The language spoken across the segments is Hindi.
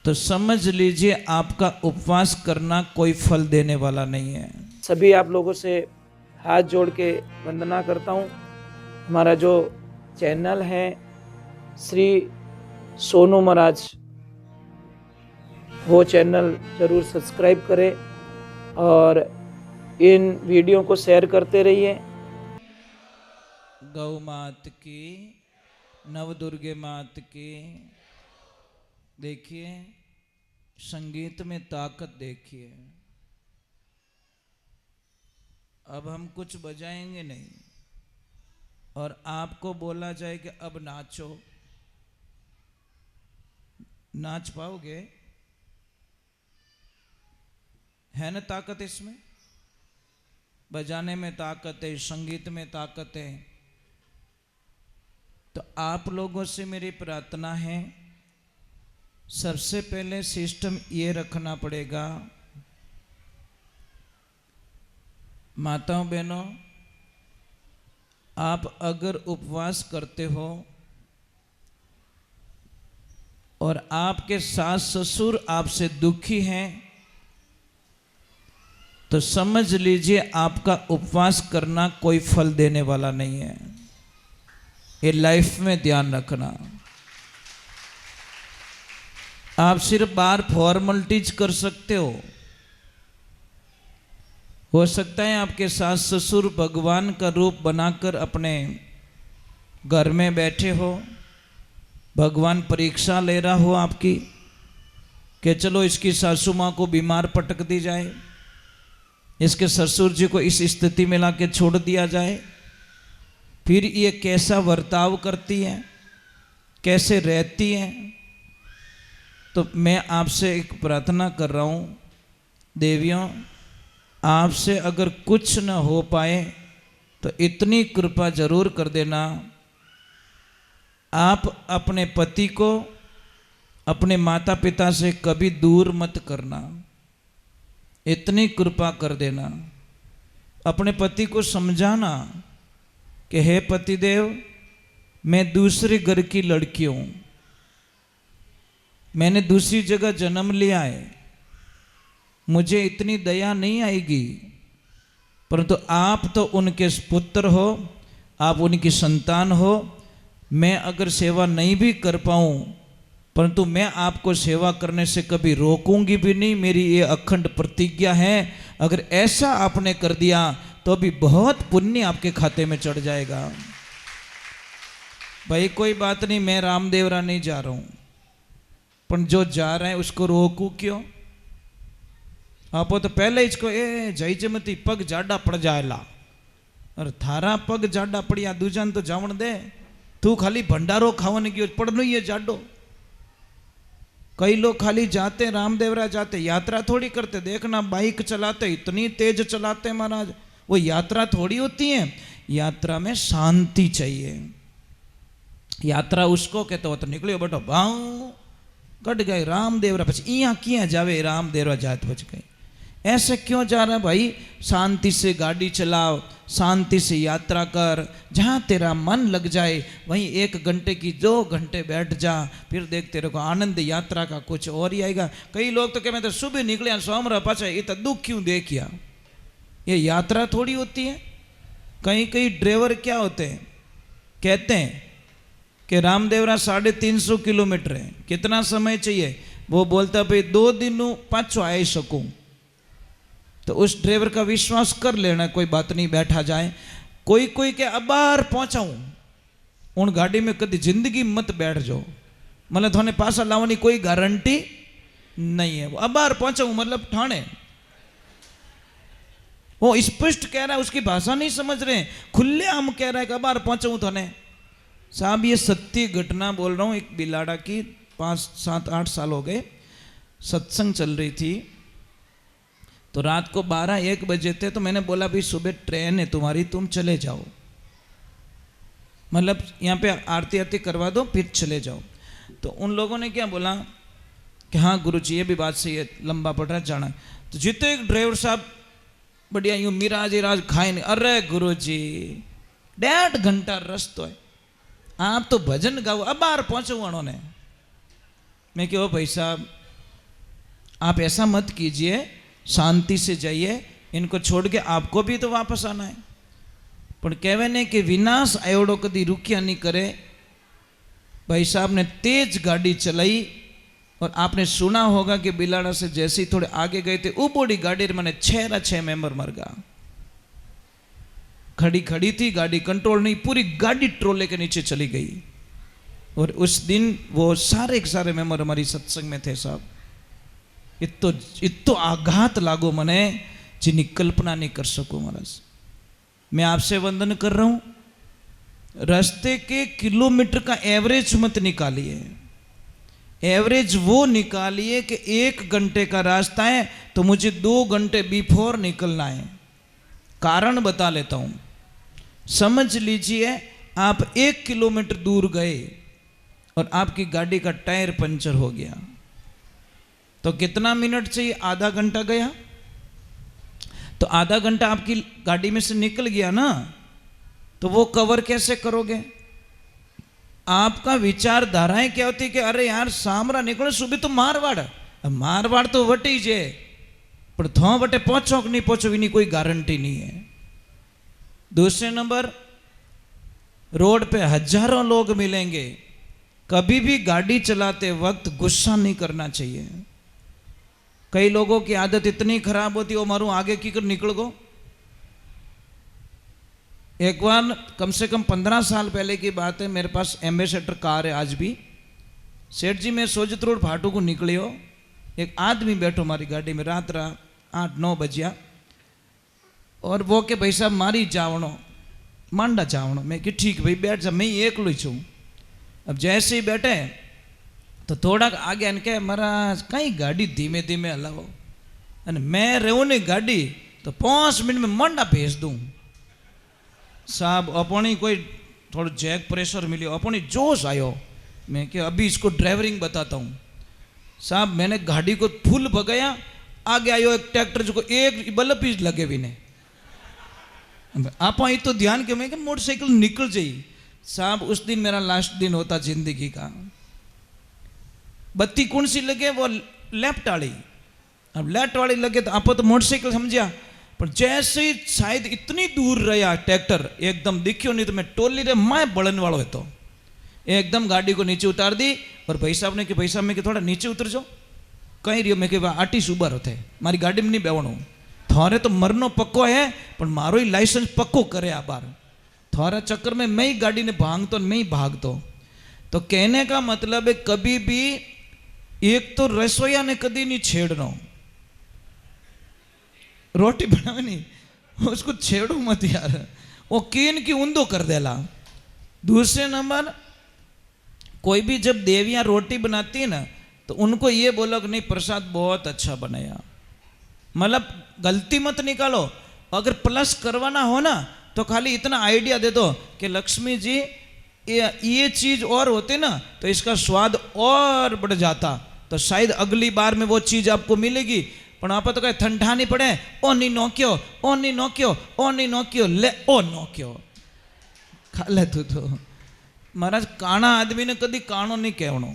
तो समझ लीजिए आपका उपवास करना कोई फल देने वाला नहीं है। सभी आप लोगों से हाथ जोड़ के वंदना करता हूँ। हमारा जो चैनल है श्री सोनू महाराज, वो चैनल जरूर सब्सक्राइब करें और इन वीडियो को शेयर करते रहिए। गौ मात की, नवदुर्गे मात की। देखिए संगीत में ताकत देखिए। अब हम कुछ बजाएंगे नहीं और आपको बोला जाए कि अब नाचो, नाच पाओगे? है ना ताकत इसमें? बजाने में ताकत है, संगीत में ताकत है। तो आप लोगों से मेरी प्रार्थना है, सबसे पहले सिस्टम ये रखना पड़ेगा, माताओं बहनों, आप अगर उपवास करते हो और आपके सास ससुर आपसे दुखी हैं, तो समझ लीजिए आपका उपवास करना कोई फल देने वाला नहीं है। ये लाइफ में ध्यान रखना। आप सिर्फ बाहर फॉर्मलिटीज कर सकते हो सकता है आपके सास ससुर भगवान का रूप बनाकर अपने घर में बैठे हो, भगवान परीक्षा ले रहा हो आपकी कि चलो इसकी सासू माँ को बीमार पटक दी जाए, इसके ससुर जी को इस स्थिति में लाके छोड़ दिया जाए, फिर ये कैसा बर्ताव करती है, कैसे रहती है। तो मैं आपसे एक प्रार्थना कर रहा हूँ, देवियों, आपसे अगर कुछ न हो पाए तो इतनी कृपा जरूर कर देना, आप अपने पति को अपने माता पिता से कभी दूर मत करना। इतनी कृपा कर देना। अपने पति को समझाना कि हे पतिदेव, मैं दूसरे घर की लड़की हूँ, मैंने दूसरी जगह जन्म लिया है, मुझे इतनी दया नहीं आएगी, परंतु आप तो उनके पुत्र हो, आप उनकी संतान हो। मैं अगर सेवा नहीं भी कर पाऊँ, परंतु मैं आपको सेवा करने से कभी रोकूंगी भी नहीं, मेरी ये अखंड प्रतिज्ञा है। अगर ऐसा आपने कर दिया तो अभी बहुत पुण्य आपके खाते में चढ़ जाएगा। भाई कोई बात नहीं, मैं रामदेवरा नहीं जा रहा हूँ, पर जो जा रहे हैं उसको रोकू क्यों? आप तो पहले इसको ए जय जमती पग जाडा पड़ जाएला, और थारा पग जाडा पड़िया दूजन तो जावण दे, तू खाली भंडारो खावन गयो पड़नो ये जाडो। कई लोग खाली जाते रामदेवरा जाते, यात्रा थोड़ी करते। देखना बाइक चलाते इतनी तेज चलाते महाराज, वो यात्रा थोड़ी होती है। यात्रा में शांति चाहिए। यात्रा उसको कहते हो तो निकलियो बेटो भाव कट गए रामदेवरा, पीछे इया किया जावे रामदेवरा जात बच गए। ऐसे क्यों जा रहा है भाई? शांति से गाड़ी चलाओ, शांति से यात्रा कर, जहाँ तेरा मन लग जाए वहीं 1 घंटे की 2 घंटे बैठ जा, फिर देख तेरे को आनंद यात्रा का कुछ और ही आएगा। कई लोग तो कहते मैं तो सुबह निकले सोमरा पाचा, ये तो दुख क्यों देखिया। ये यात्रा थोड़ी होती है। कहीं कहीं ड्राइवर क्या होते हैं, कहते हैं कि रामदेवरा 350 किलोमीटर है, कितना समय चाहिए? वो बोलता भाई 2 दिन पाछो आई सकूं। तो उस ड्राइवर का विश्वास कर लेना, कोई बात नहीं, बैठा जाए। कोई कोई के अबार पहुंचाऊं, उन गाड़ी में कभी जिंदगी मत बैठ जाओ, मतलब थोने पासा लावनी कोई गारंटी नहीं है। वो अबार पहुंचाऊं मतलब ठाणे, वो स्पष्ट कह रहा है, उसकी भाषा नहीं समझ रहे, खुले आम कह रहा है कि अबार पहुंचाऊं थोने। साहब ये सत्य घटना बोल रहा हूँ, एक बिलाड़ा की 5, 7, 8 साल हो गए, सत्संग चल रही थी, तो रात को 12, 1 बजे थे। तो मैंने बोला भाई सुबह ट्रेन है तुम्हारी, तुम चले जाओ, मतलब यहाँ पे आरती आरती करवा दो फिर चले जाओ। तो उन लोगों ने क्या बोला कि हाँ गुरुजी ये भी बात सही है, लंबा पड़ रहा है जाना। तो जितने एक ड्राइवर साहब बढ़िया यूँ मिराज इराज खाए नहीं, अरे गुरुजी 1.5 घंटा रस्तो है, आप तो भजन गाओ, अब बाहर पहुँचो उन्होंने। मैं क्यों भाई साहब आप ऐसा मत कीजिए, शांति से जाइए, इनको छोड़ के आपको भी तो वापस आना है। पर कहवे ने कि विनाश आयोड़ो कदी रुकिया नहीं करे। भाई साहब ने तेज गाड़ी चलाई और आपने सुना होगा कि बिलाड़ा से जैसे ही थोड़े आगे गए थे उबोड़ी गाड़ी मैंने 6 मेंबर मर गया। खड़ी खड़ी थी गाड़ी, कंट्रोल नहीं, पूरी गाड़ी ट्रोले के नीचे चली गई। और उस दिन वो सारे के सारे मेंबर हमारी सत्संग में थे साहब। इतो आघात लागो मने जिनी कल्पना नहीं कर सकूं महाराज। मैं आपसे वंदन कर रहा हूं, रास्ते के किलोमीटर का एवरेज मत निकालिए, एवरेज वो निकालिए कि 1 घंटे का रास्ता है तो मुझे 2 घंटे बिफोर निकलना है। कारण बता लेता हूं। समझ लीजिए आप 1 किलोमीटर दूर गए और आपकी गाड़ी का टायर पंचर हो गया, तो कितना मिनट चाहिए? आधा घंटा गया। तो आधा घंटा आपकी गाड़ी में से निकल गया ना, तो वो कवर कैसे करोगे? आपका विचारधाराएं क्या होती कि अरे यार सामरा निकलो सुबह तो मारवाड़, मारवाड़ तो वटी जे, पर थो वटे पहुंचो कि नहीं पहुंचो इनी कोई गारंटी नहीं है। दूसरे नंबर, रोड पे हजारों लोग मिलेंगे, कभी भी गाड़ी चलाते वक्त गुस्सा नहीं करना चाहिए। कई लोगों की आदत इतनी खराब होती है, मारू आगे की कर निकल गो। एक बार कम से कम 15 साल पहले की बात है, मेरे पास एम्बेसडर कार है आज भी। सेठ जी मैं सोजत रोड फाटू को निकलियो, एक आदमी बैठो हमारी गाड़ी में, रात 8-9 बजिया, और वो के भाई साहब मारी जावणो मांडा जावणो। मैं कि ठीक भाई बैठ जा, मैं एकलो ही छूँ। अब जैसे ही बैठे तो थोड़ा आगे आने के महाराज कहीं गाड़ी धीमे धीमे हलावो, अने मैं रहूँ नहीं गाड़ी तो 5 मिनट में मंडा भेज दूँ साहब। अपनी कोई थोड़ा जैक प्रेशर मिलियो, अपनी जोश आयो। मैं कि अभी इसको ड्राइवरिंग बताता हूँ साहब। मैंने गाड़ी को फुल भगाया, आगे आयो एक ट्रैक्टर जो एक बल्ब ही लगे भी नहीं। आप तो ध्यान के मैं कि मोटरसाइकिल निकल जाइए साहब। उस दिन मेरा लास्ट दिन होता जिंदगी का। बत्ती कौन सी लगे? वो लेफ्ट वाली। अब लेफ्ट वाली लगे तो आप तो मोटरसाइकिल समझिया, पर जैसे ही शायद इतनी दूर रहा ट्रैक्टर एकदम दिखियो नहीं तो मैं टोली रे मैं बड़न वालों है तो एकदम गाड़ी को नीचे उतार दी। और भाई साहब ने कि भाई साहब मैं कि थोड़ा नीचे उतर जाओ। कहीं रियो मैं कि आटी सुबर होते मारी गाड़ी में नहीं बेवणो, थारे तो मरनो पक्को है पर मारो ही लाइसेंस पक्को करे आ बार। थारा चक्कर में मैं ही गाड़ी ने भांगतो मैं ही भागतो। तो कहने का मतलब है कभी भी एक तो रसोईया ने कभी नहीं छेड़नो, रोटी बनावे नहीं उसको छेड़ो मत यार, वो कीन की ऊंधो कर देला। दूसरे नंबर, कोई भी जब देवियां रोटी बनाती है ना तो उनको ये बोलो कि नहीं प्रसाद बहुत अच्छा बनाया, मतलब गलती मत निकालो। अगर प्लस करवाना हो ना तो खाली इतना आइडिया दे दो कि लक्ष्मी जी ये चीज और होते ना तो इसका स्वाद और बढ़ जाता, तो शायद अगली बार में वो चीज आपको मिलेगी। पर आप तो कहे ठंडा नहीं पड़े, ओ नहीं नोक्यो, ओ नहीं नोक्यो, ओ नहीं नोक्यो, ले ओ नोक्यो खा ले तू तो। महाराज काना आदमी ने कभी कानो नहीं कहनो।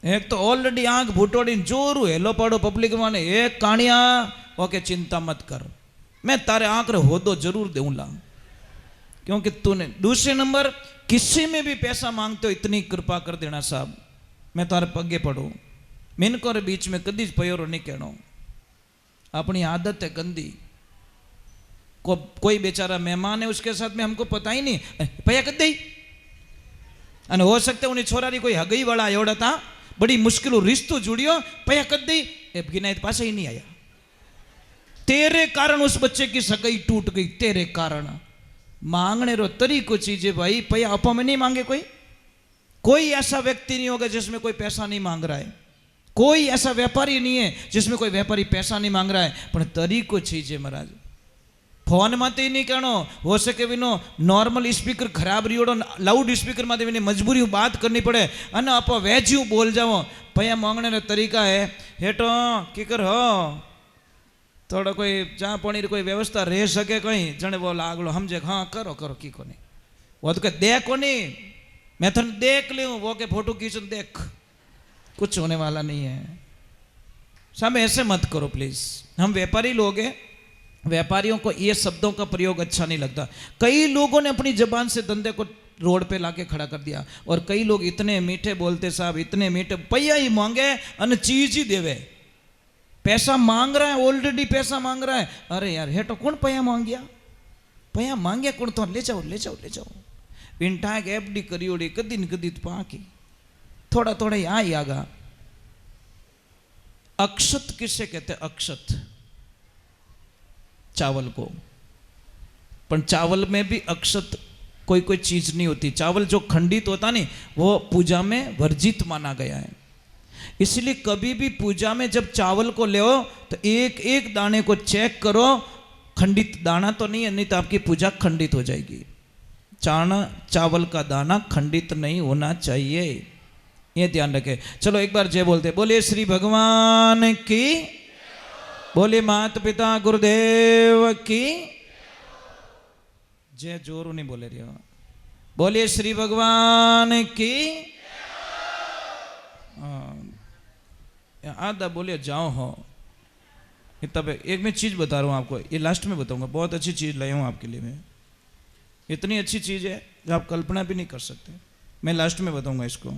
एक तो ऑलरेडी आंख भूटोड़ी जोरू हेलो पाड़ो पब्लिक माने, एक कानिया ओके चिंता मत कर, मैं तारे आंख रे होदो जरूर दूंगा क्योंकि तूने। दूसरे नंबर, किसी में भी पैसा मांगते हो इतनी कृपा कर देना साहब, मैं तारे पगे पड़ू। मिनको रे बीच में कदी पयोरो नहीं कहनो, अपनी आदत है गंदी। कोई बेचारा मेहमान है उसके साथ में हमको पता ही नहीं भैया कद दई, अने हो सकता है उन्हें छोरा री कोई हगई वाला एवड़ा था, बड़ी मुश्किल रिश्तो जुड़ियो भैया कद दई, गिनायत पास ही नहीं आया। तेरे कारण उस बच्चे की सगाई टूट गई, तेरे कारण। मांगने रो तरीको चीज है भाई, भैया अपा में नहीं मांगे कोई ऐसा व्यक्ति नहीं होगा जिसमें कोई पैसा नहीं मांग रहा है, कोई ऐसा व्यापारी नहीं है जिसमें कोई व्यापारी पैसा नहीं मांग रहा है, पर तरीको चीज है महाराज। फोन मत ही नहीं कहनो, हो सके विनो नॉर्मल स्पीकर खराब रही लाउड स्पीकर में विने मजबूरी बात करनी पड़े अने आप वेज्यू बोल जाओ। भैया मांगने का तरीका है हेठो की कर हो थोड़ा कोई चा पानी कोई व्यवस्था रह सके कहीं जने वो लागलो समझे हाँ करो करो की को नहीं, वो तो कह देखो नहीं मैं तो देख लूँ, वो के फोटो खींच देख, कुछ होने वाला नहीं है। सब ऐसे मत करो प्लीज। हम व्यापारी लोग हैं, व्यापारियों को ये शब्दों का प्रयोग अच्छा नहीं लगता। कई लोगों ने अपनी जबान से धंधे को रोड पे लाके खड़ा कर दिया, और कई लोग इतने मीठे बोलते साहब, इतने मीठे, पैया ही मांगे अन चीज ही देवे। पैसा मांग रहा है, ऑलरेडी पैसा मांग रहा है। अरे यार हे तो कौन पैया मांग गया, पैया मांगे कौन, तो ले जाओ ले जाओ ले जाओ। विंटा के एफडी करी ओडी कदी न कदी तो पाकी थोड़ा थोड़ा यहाँ ही आगा। अक्षत किसे कहते हैं? अक्षत चावल को। पर चावल में भी अक्षत कोई कोई चीज नहीं होती। चावल जो खंडित होता नहीं, वो पूजा में वर्जित माना गया है। इसलिए कभी भी पूजा में जब चावल को ले तो एक एक दाने को चेक करो, खंडित दाना तो नहीं है, नहीं तो आपकी पूजा खंडित हो जाएगी। चावल का दाना खंडित नहीं होना चाहिए, ये ध्यान रखें। चलो एक बार जय बोलते, बोले श्री भगवान की, बोले माता पिता गुरुदेव की जय। जोर नहीं बोले रहे हो। बोले श्री भगवान की। आधा बोले जाओ हो। तब एक मैं चीज बता रहा हूं आपको, ये लास्ट में बताऊंगा। बहुत अच्छी चीज लाया हूं आपके लिए मैं, इतनी अच्छी चीज है जो आप कल्पना भी नहीं कर सकते। मैं लास्ट में बताऊंगा इसको।